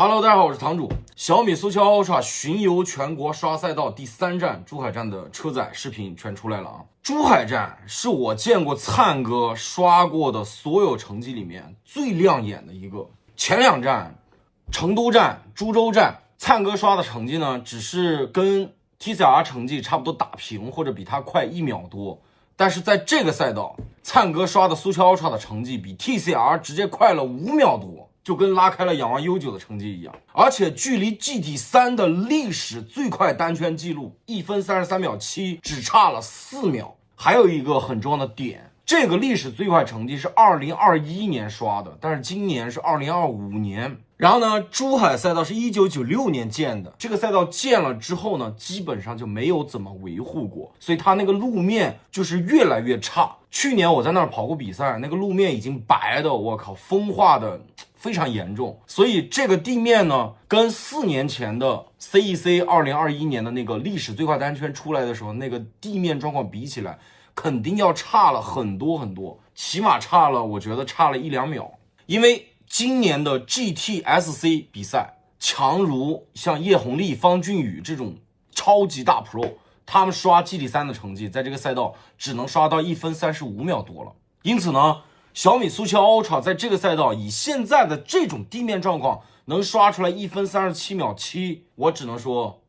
Hello， 大家好，我是堂主。小米苏乔 Ultra 巡游全国刷赛道第3站珠海站的车载视频全出来了啊！珠海站是我见过灿哥刷过的所有成绩里面最亮眼的一个。前2站，成都站、株洲站，灿哥刷的成绩呢，只是跟 TCR 成绩差不多打平，或者比他快1秒多。但是在这个赛道，灿哥刷的苏乔 Ultra 的成绩比 TCR 直接快了5秒多。就跟拉开了仰望 U9 的成绩一样，而且距离 GT3 的历史最快单圈记录1分33秒7只差了4秒。还有一个很重要的点，这个历史最快成绩是2021年刷的，但是今年是2025年。然后呢，珠海赛道是1996年建的，这个赛道建了之后呢，基本上就没有怎么维护过，所以它那个路面就是越来越差。去年我在那儿跑过比赛，那个路面已经白的，我靠，风化的非常严重。所以这个地面呢，跟4年前的 CEC 2021年的那个历史最快单圈出来的时候，那个地面状况比起来，肯定要差了很多很多，起码差了，我觉得差了1-2秒。因为今年的 GTSC 比赛，强如像叶红丽、方俊宇这种超级大 Pro， 他们刷 GT3 的成绩，在这个赛道只能刷到1分35秒多了。因此呢，小米苏乔 Ultra 在这个赛道以现在的这种地面状况，能刷出来1分37秒7，我只能说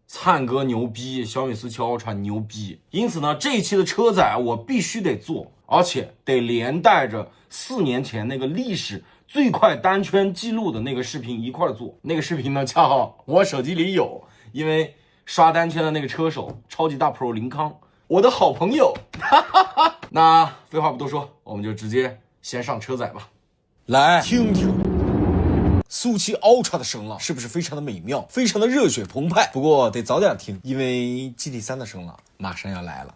灿哥牛逼，小米苏乔 Ultra 牛逼。因此呢，这一期的车载我必须得做，而且得连带着4年前那个历史最快单圈记录的那个视频一块做。那个视频呢，恰好我手机里有，因为刷单圈的那个车手超级大 Pro 林康，我的好朋友。那废话不多说，我们就直接先上车载吧。来听听苏七 Ultra 的声浪是不是非常的美妙，非常的热血澎湃？不过得早点听，因为 GT3 的声浪马上要来了。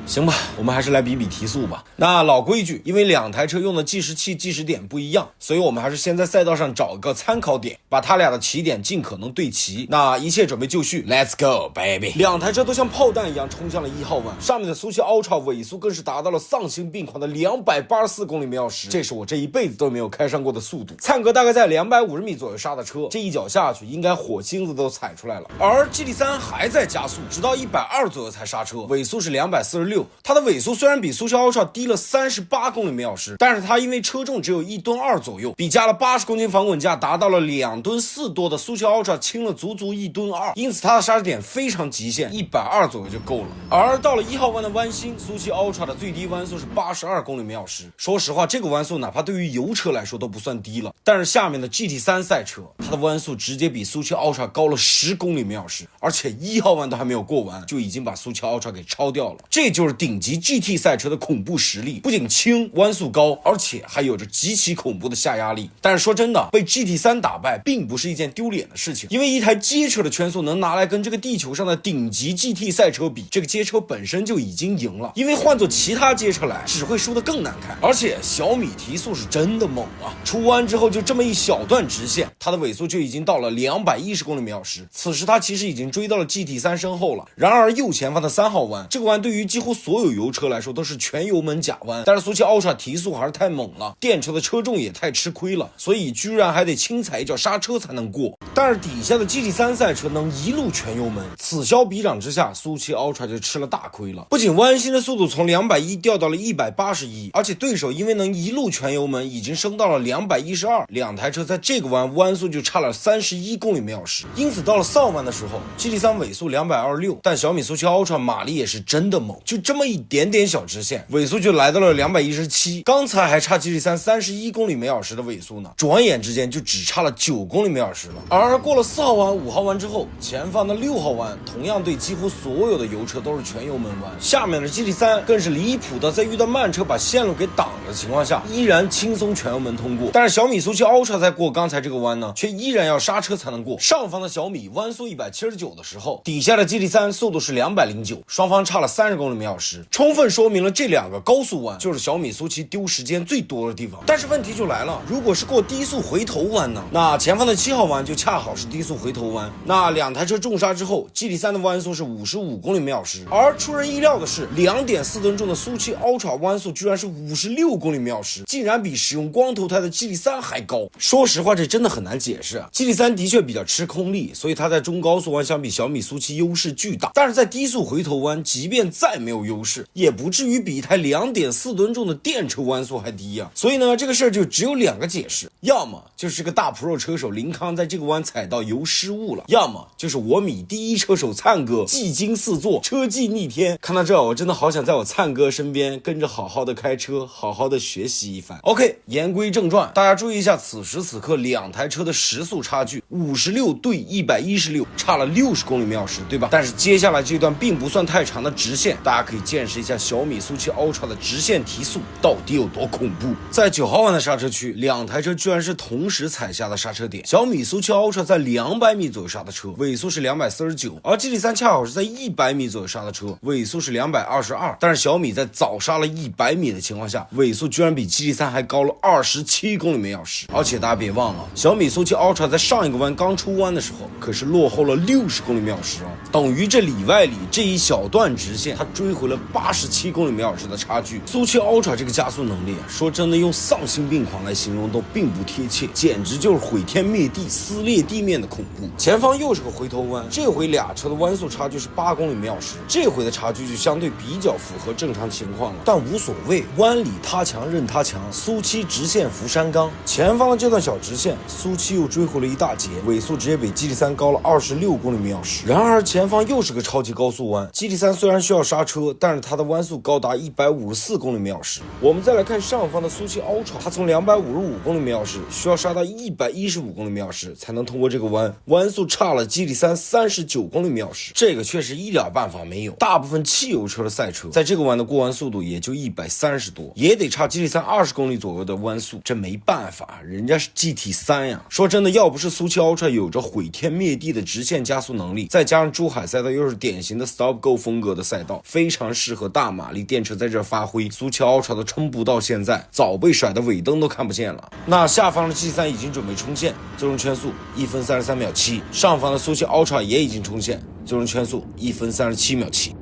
行吧，我们还是来比比提速吧。那老规矩，因为2台车用的计时器计时点不一样，所以我们还是先在赛道上找个参考点，把它俩的起点尽可能对齐。那一切准备就绪 ，Let's go baby！ 2台车都像炮弹一样冲向了1号弯，上面的苏七 Ultra 尾速更是达到了丧心病狂的284公里每小时，这是我这一辈子都没有开上过的速度。灿哥大概在250米左右刹的车，这一脚下去，应该火星子都踩出来了。而 GT3 还在加速，直到120左右才刹车，尾速是246。它的尾速虽然比苏乔 Ultra 低了38公里每小时，但是它因为车重只有1吨2左右，比加了80公斤防滚架达到了2吨4多的苏乔 Ultra 轻了足足1吨2，因此它的刹车点非常极限，120左右就够了。而到了1号弯的弯心，苏七 Ultra 的最低弯速是82公里每小时。说实话，这个弯速哪怕对于油车来说都不算低了，但是下面的 GT3 赛车，它的弯速直接比苏七 Ultra 高了10公里每小时，而且1号弯都还没有过完，就已经把苏七 Ultra 给超掉了。这就是顶级 GT 赛车的恐怖实力，不仅轻，弯速高，而且还有着极其恐怖的下压力。但是说真的，被 GT3 打败并不是一件丢脸的事情，因为一台街车的圈速能拿来跟这个地球上的顶级 GT 赛车比，这个街车本身就已经赢了，因为换做其他街车来，只会输得更难看。而且小米提速是真的猛啊，出弯之后就这么一小段直线，它的尾速就已经到了210公里每小时，此时它其实已经追到了 GT3 身后了。然而右前方的3号弯，这个弯对于几乎所有油车来说都是全油门假弯，但是苏七 Ultra 提速还是太猛了，电车的车重也太吃亏了，所以居然还得轻踩一脚刹车才能过。但是底下的 GT3 赛车能一路全油门，此消彼长之下，苏七 Ultra 就吃了大亏了。不仅弯心的速度从210掉到了181，而且对手因为能一路全油门，已经升到了212，两台车在这个弯速就差了31公里每小时。因此到了扫弯的时候 ，GT3 尾速226，但小米苏七 Ultra 马力也是真的猛，就这么一点点小直线，尾速就来到了217，刚才还差 GT3 31公里每小时的尾速呢，转眼之间就只差了9公里每小时了。而过了4号弯、5号弯之后，前方的6号弯同样对几乎所有的油车都是全油门弯，下面的 GT3 更是离谱的，在遇到慢车把线路给挡的情况下，依然轻松全油门通过。但是小米苏七 Ultra 在过刚才这个弯呢，却依然要刹车才能过。上方的小米弯速179的时候，底下的 GT3 速度是209，双方差了30公里每小时，充分说明了这2个高速弯就是小米苏七丢时间最多的地方。但是问题就来了，如果是过低速回头弯呢，那前方的7号弯就恰恰好是低速回头弯。那两台车重刹之后 GT3 的弯速是55公里每小时，而出人意料的是 2.4 吨重的苏7 Ultra 弯速居然是56公里每小时，竟然比使用光头胎的 GT3 还高。说实话，这真的很难解释啊。GT3 的确比较吃空力，所以它在中高速弯相比小米苏7优势巨大，但是在低速回头弯，即便再没有优势，也不至于比一台 2.4 吨重的电车弯速还低啊。所以呢，这个事儿就只有两个解释，要么就是这个大 Pro 车手林康在这个弯踩到油失误了，要么就是我米第一车手灿哥技惊四座，车技逆天。看到这，我真的好想在我灿哥身边跟着好好的开车，好好的学习一番。OK， 言归正传，大家注意一下，此时此刻两台车的时速差距56对116，差了60公里每小时，对吧？但是接下来这段并不算太长的直线，大家可以见识一下小米苏7 Ultra 的直线提速到底有多恐怖。在9号弯的刹车区，两台车居然是同时踩下的刹车点。小米苏7 Ultra 在200米左右刹的车，尾速是249，而 GT3 恰好是在100米左右刹的车，尾速是222。但是小米在早刹了100米的情况下，尾速居然比 GT3 还高了27公里每小时。而且大家别忘了，小米苏7 Ultra 在上一个弯刚出弯的时候，可是落后了60公里每小时啊，等于这里外里这一小段直线，它追回了87公里每小时的差距。苏7 Ultra 这个加速能力，说真的，用丧心病狂来形容都并不贴切，简直就是毁天灭地、撕裂地面的恐怖。前方又是个回头弯，这回俩车的弯速差距是8公里每小时，这回的差距就相对比较符合正常情况了。但无所谓，弯里他强任他强，苏7直线扶山冈。前方的这段小直线，苏7又追回了一大截，尾速直接比 GT3 高了26公里每小时。然而前方又是个超级高速弯， GT3 虽然需要刹车，但是它的弯速高达154公里每小时。我们再来看上方的苏7 Ultra， 它从255公里每小时需要刹到115公里每小时才能通过这个弯，弯速差了 GT3 39公里每小时，这个确实一点办法没有。大部分汽油车的赛车在这个弯的过弯速度也就130多，也得差 GT3 20公里左右的弯速，这没办法，人家是 GT3 呀。说真的，要不是苏7 Ultra 有着毁天灭地的直线加速能力，再加上珠海赛道又是典型的 Stop Go 风格的赛道，非常适合大马力电车在这发挥，苏7 Ultra 都撑不到现在，早被甩的尾灯都看不见了。那下方的 GT3 已经准备冲线，最终圈速1分33秒7，上方的苏7 Ultra 也已经冲线，最终圈速1分37秒7。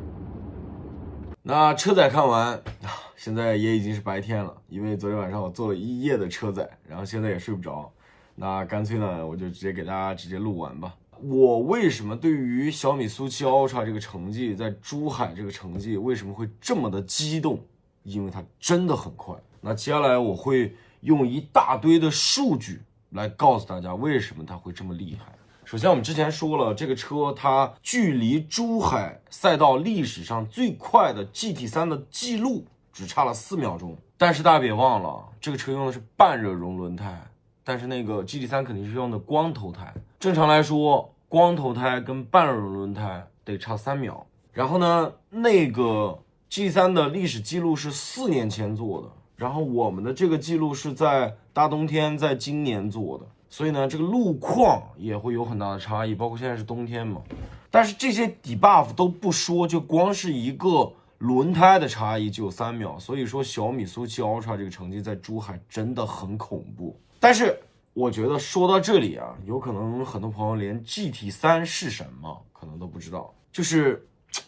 那车载看完，现在也已经是白天了，因为昨天晚上我做了一夜的车载，然后现在也睡不着，那干脆呢，我就直接给大家直接录完吧。我为什么对于小米苏7 Ultra 这个成绩，在珠海这个成绩为什么会这么的激动？因为它真的很快。那接下来我会用一大堆的数据来告诉大家为什么它会这么厉害。首先我们之前说了，这个车它距离珠海赛道历史上最快的 GT3 的记录只差了4秒钟。但是大家别忘了，这个车用的是半热熔轮胎，但是那个 GT3 肯定是用的光头胎。正常来说，光头胎跟半热熔轮胎得差3秒。然后呢，那个 GT3 的历史记录是4年前做的，然后我们的这个记录是在大冬天，在今年做的，所以呢，这个路况也会有很大的差异，包括现在是冬天嘛。但是这些 debuff 都不说，就光是一个轮胎的差异就有3秒，所以说小米苏7 Ultra 这个成绩在珠海真的很恐怖。但是我觉得说到这里啊，有可能很多朋友连 GT3 是什么可能都不知道，就是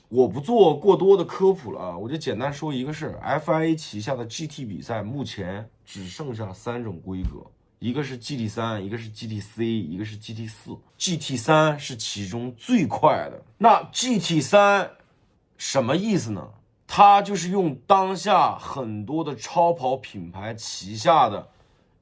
我不做过多的科普了，我就简单说一个事儿。 FIA 旗下的 GT 比赛目前只剩下3种规格，一个是 GT3， 一个是 GTC， 一个是 GT4。 GT3 是其中最快的。那 GT3 什么意思呢？它就是用当下很多的超跑品牌旗下的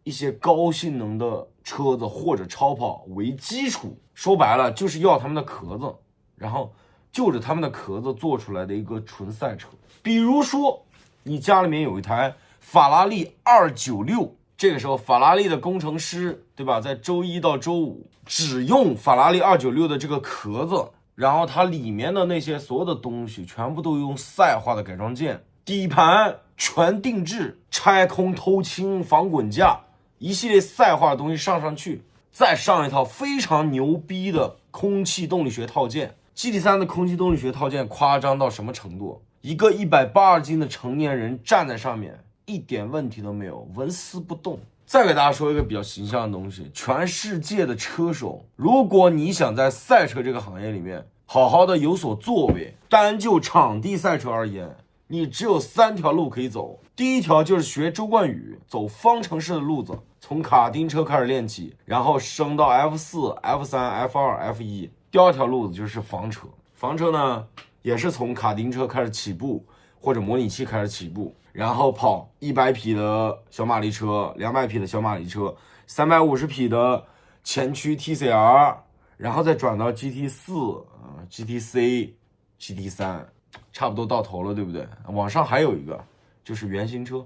一些高性能的车子或者超跑为基础，说白了就是要他们的壳子，然后就着他们的壳子做出来的一个纯赛车。比如说你家里面有一台法拉利296，这个时候法拉利的工程师，对吧，在周一到周五只用法拉利296的这个壳子，然后它里面的那些所有的东西全部都用赛化的改装件，底盘全定制，拆空偷轻防滚架，一系列赛化的东西上去，再上一套非常牛逼的空气动力学套件。GT3 的空气动力学套件夸张到什么程度？一个180斤的成年人站在上面一点问题都没有，纹丝不动。再给大家说一个比较形象的东西，全世界的车手，如果你想在赛车这个行业里面好好的有所作为，单就场地赛车而言，你只有3条路可以走。第一条就是学周冠宇走方程式的路子，从卡丁车开始练起，然后升到 F4、F3、F2、F1。第二条路子就是房车，房车呢也是从卡丁车开始起步，或者模拟器开始起步，然后跑100匹的小马力车、200匹的小马力车、350匹的前驱 TCR， 然后再转到 GT4、GTC、GT3， 差不多到头了，对不对？往上还有一个就是原型车，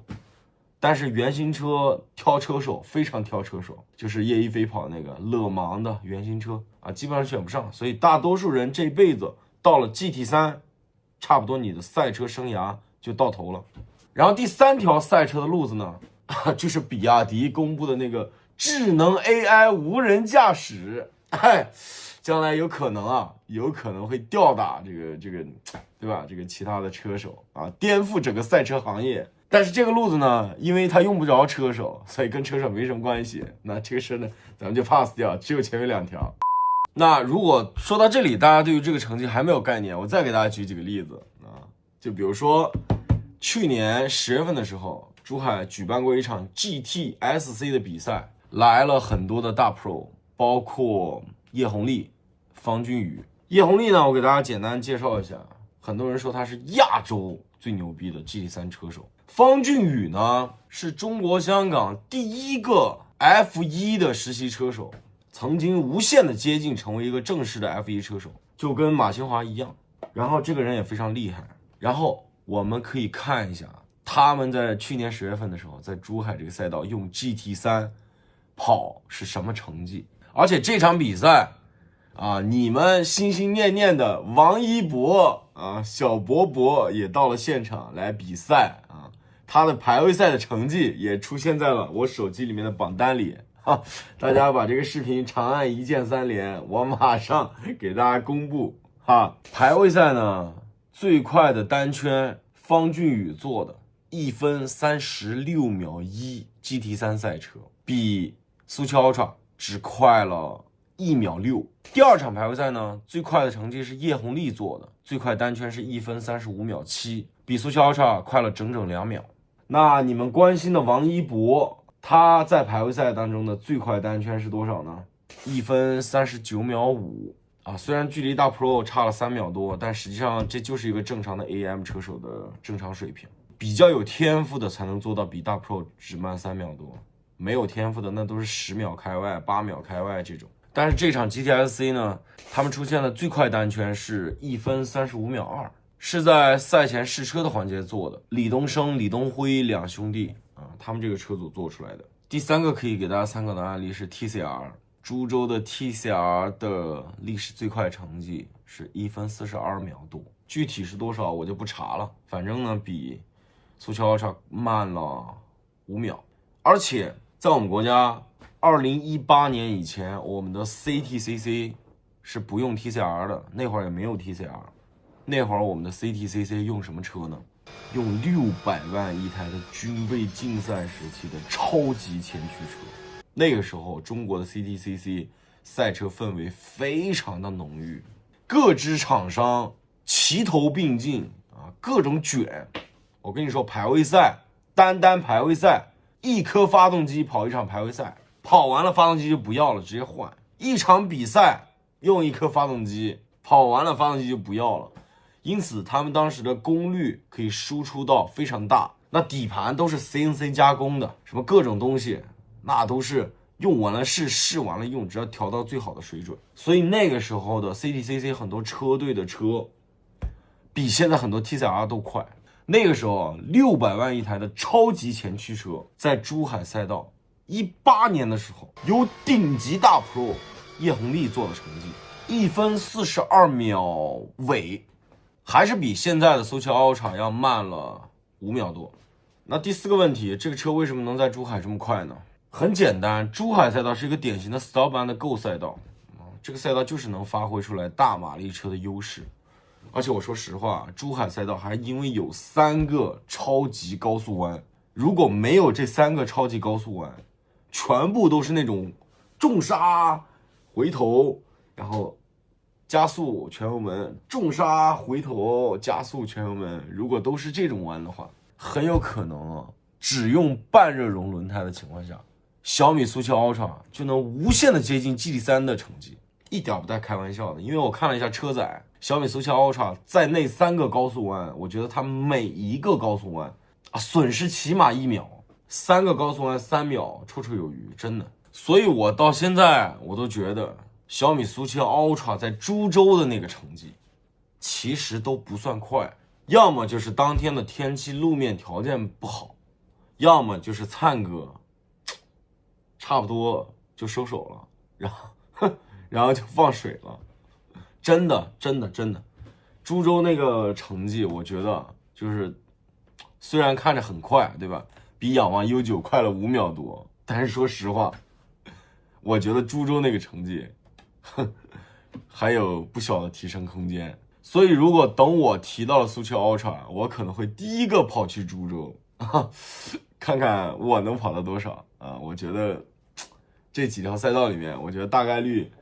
但是原型车挑车手非常挑车手，就是叶一飞跑那个勒芒的原型车啊，基本上选不上，所以大多数人这辈子到了 GT3， 差不多你的赛车生涯就到头了。然后第3条赛车的路子呢，就是比亚迪公布的那个智能 AI 无人驾驶，将来有可能会吊打这个对吧？这个其他的车手啊，颠覆整个赛车行业。但是这个路子呢，因为它用不着车手，所以跟车手没什么关系。那这个事呢，咱们就 pass 掉，只有前面2条。那如果说到这里，大家对于这个成绩还没有概念，我再给大家举几个例子啊，就比如说去年10月份的时候，珠海举办过一场 GTSC 的比赛，来了很多的大 pro， 包括叶红利、方俊宇。叶红利呢，我给大家简单介绍一下，很多人说他是亚洲最牛逼的 GT3 车手。方俊宇呢，是中国香港第一个 F1 的实习车手，曾经无限的接近成为一个正式的 F1 车手，就跟马清华一样。然后这个人也非常厉害。然后我们可以看一下他们在去年10月份的时候，在珠海这个赛道用 GT3 跑是什么成绩。而且这场比赛啊，你们心心念念的王一博啊，小博博也到了现场来比赛啊，他的排位赛的成绩也出现在了我手机里面的榜单里啊。大家把这个视频长按1键3连，我马上给大家公布哈。排位赛呢，最快的单圈方俊宇做的1分36秒1 GT3 赛车，比苏七 Ultra 只快了1秒6。第2场排位赛呢，最快的成绩是叶红利做的，最快单圈是1分35秒7，比苏七 Ultra 快了整整2秒。那你们关心的王一博，他在排位赛当中的最快单圈是多少呢？1分39秒5啊，虽然距离大 Pro 差了3秒多，但实际上这就是一个正常的 AM 车手的正常水平。比较有天赋的才能做到比大 Pro 只慢3秒多，没有天赋的那都是10秒开外、8秒开外这种。但是这场 GTSC 呢，他们出现的最快单圈是1分35秒2，是在赛前试车的环节做的。李东升、李东辉2兄弟啊，他们这个车组做出来的。第3个可以给大家参考的案例是 TCR， 株洲的 TCR 的历史最快成绩是1分42秒多，具体是多少我就不查了，反正呢比苏七 Ultra 慢了5秒。而且在我们国家2018年以前，我们的 CTCC 是不用 TCR 的，那会儿也没有 TCR。那会儿我们的 CTCC 用什么车呢？用600万一台的军备竞赛时期的超级前驱车。那个时候中国的 CTCC 赛车氛围非常的浓郁，各支厂商齐头并进啊，各种卷。我跟你说，排位赛，单排位赛，1颗发动机跑1场排位赛，跑完了发动机就不要了，直接换。一场比赛用1颗发动机，跑完了发动机就不要了。因此他们当时的功率可以输出到非常大，那底盘都是 CNC 加工的，什么各种东西那都是用完了试完了用，只要调到最好的水准。所以那个时候的 CTCC 很多车队的车比现在很多 TCR 都快。那个时候600万一台的超级前驱车在珠海赛道18年的时候，有顶级大 Pro 叶红利做的成绩1分42秒尾，还是比现在的苏七 Ultra 要慢了5秒多。那第4个问题，这个车为什么能在珠海这么快呢？很简单，珠海赛道是一个典型的 stop and go 赛道，这个赛道就是能发挥出来大马力车的优势。而且我说实话，珠海赛道还因为有3个超级高速弯，如果没有这3个超级高速弯，全部都是那种重刹回头，然后加速全油门，重刹回头加速全油门。如果都是这种弯的话，很有可能只用半热熔轮胎的情况下，小米速七 Ultra 就能无限的接近 GT3 的成绩，一点不带开玩笑的。因为我看了一下车载，小米速七 Ultra 在那3个高速弯，我觉得它每一个高速弯损失起码1秒，3个高速弯3秒，绰绰有余，真的。所以我到现在我都觉得小米速七 Ultra 在株洲的那个成绩其实都不算快，要么就是当天的天气路面条件不好，要么就是灿哥差不多就收手了，然后就放水了。真的，株洲那个成绩我觉得就是虽然看着很快，对吧，比仰望 U9 快了5秒多，但是说实话，我觉得株洲那个成绩还有不小的提升空间。所以如果等我提到了速七 Ultra， 我可能会第一个跑去株洲看看我能跑到多少啊！我觉得这几条赛道里面，我觉得大概率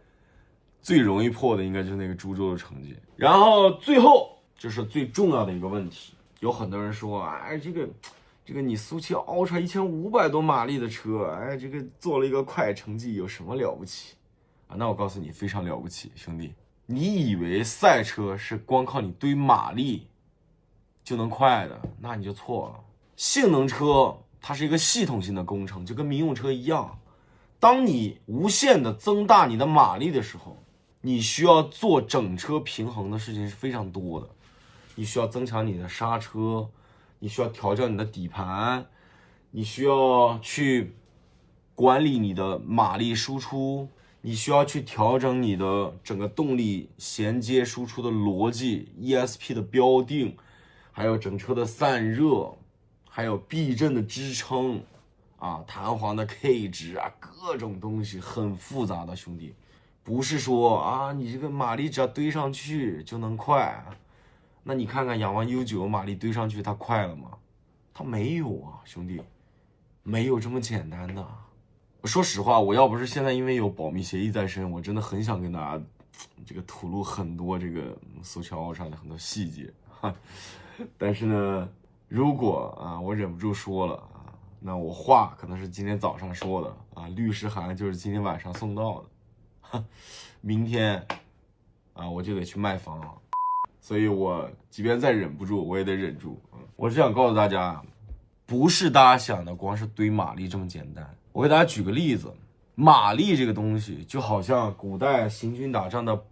最容易破的应该就是那个株洲的成绩。然后最后就是最重要的一个问题，有很多人说，哎，这个你速七 Ultra 1500多马力的车，哎，这个做了一个快成绩有什么了不起啊？那我告诉你，非常了不起，兄弟。你以为赛车是光靠你堆马力就能快的，那你就错了。性能车它是一个系统性的工程，就跟民用车一样。当你无限的增大你的马力的时候，你需要做整车平衡的事情是非常多的。你需要增强你的刹车，你需要调整你的底盘，你需要去管理你的马力输出，你需要去调整你的整个动力衔接输出的逻辑 ESP 的标定，还有整车的散热，还有避震的支撑啊，弹簧的 K 值啊，各种东西很复杂的，兄弟。不是说啊你这个马力只要堆上去就能快，那你看看仰望 U9 马力堆上去它快了吗？它没有啊，兄弟，没有这么简单的。说实话，我要不是现在因为有保密协议在身，我真的很想跟大家这个吐露很多这个速七 Ultra 的很多细节但是呢，如果我忍不住说了那我话可能是今天早上说的律师函就是今天晚上送到的明天我就得去卖房所以我即便再忍不住我也得忍住我是想告诉大家，不是大家想的光是堆马力这么简单。我给大家举个例子，马力这个东西就好像古代行军打仗的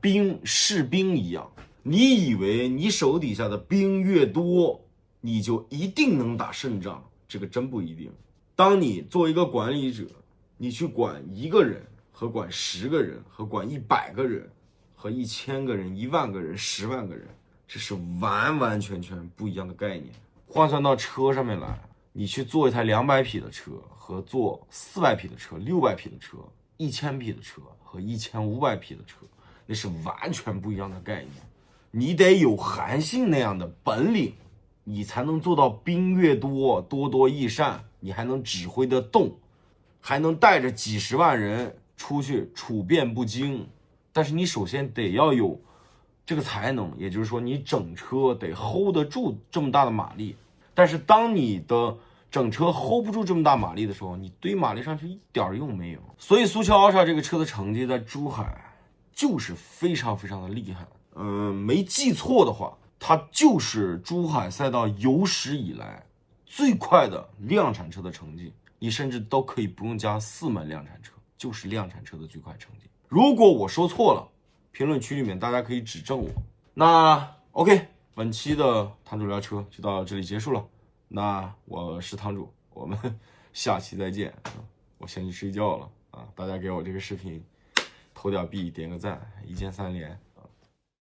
士兵一样，你以为你手底下的兵越多，你就一定能打胜仗，这个真不一定。当你作为一个管理者，你去管1个人和管10个人和管100个人和1000个人、1万个人、10万个人，这是完完全全不一样的概念。换算到车上面来，你去做一台200匹的车和做400匹的车、600匹的车、1000匹的车和1500匹的车，那是完全不一样的概念。你得有韩信那样的本领，你才能做到兵越多，多多益善，你还能指挥得动，还能带着几十万人出去处变不惊。但是你首先得要有这个才能，也就是说你整车得 hold 得住这么大的马力。但是当你的整车 hold 不住这么大马力的时候，你堆马力上去一点用没有。所以速七 Ultra 这个车的成绩在珠海就是非常非常的厉害。没记错的话，它就是珠海赛道有史以来最快的量产车的成绩。你甚至都可以不用加4门量产车，就是量产车的最快成绩。如果我说错了，评论区里面大家可以指正我。那 OK， 本期的堂主聊车就到这里结束了。那我是堂主，我们下期再见。我先去睡觉了大家给我这个视频投点币，点个赞，一键3连。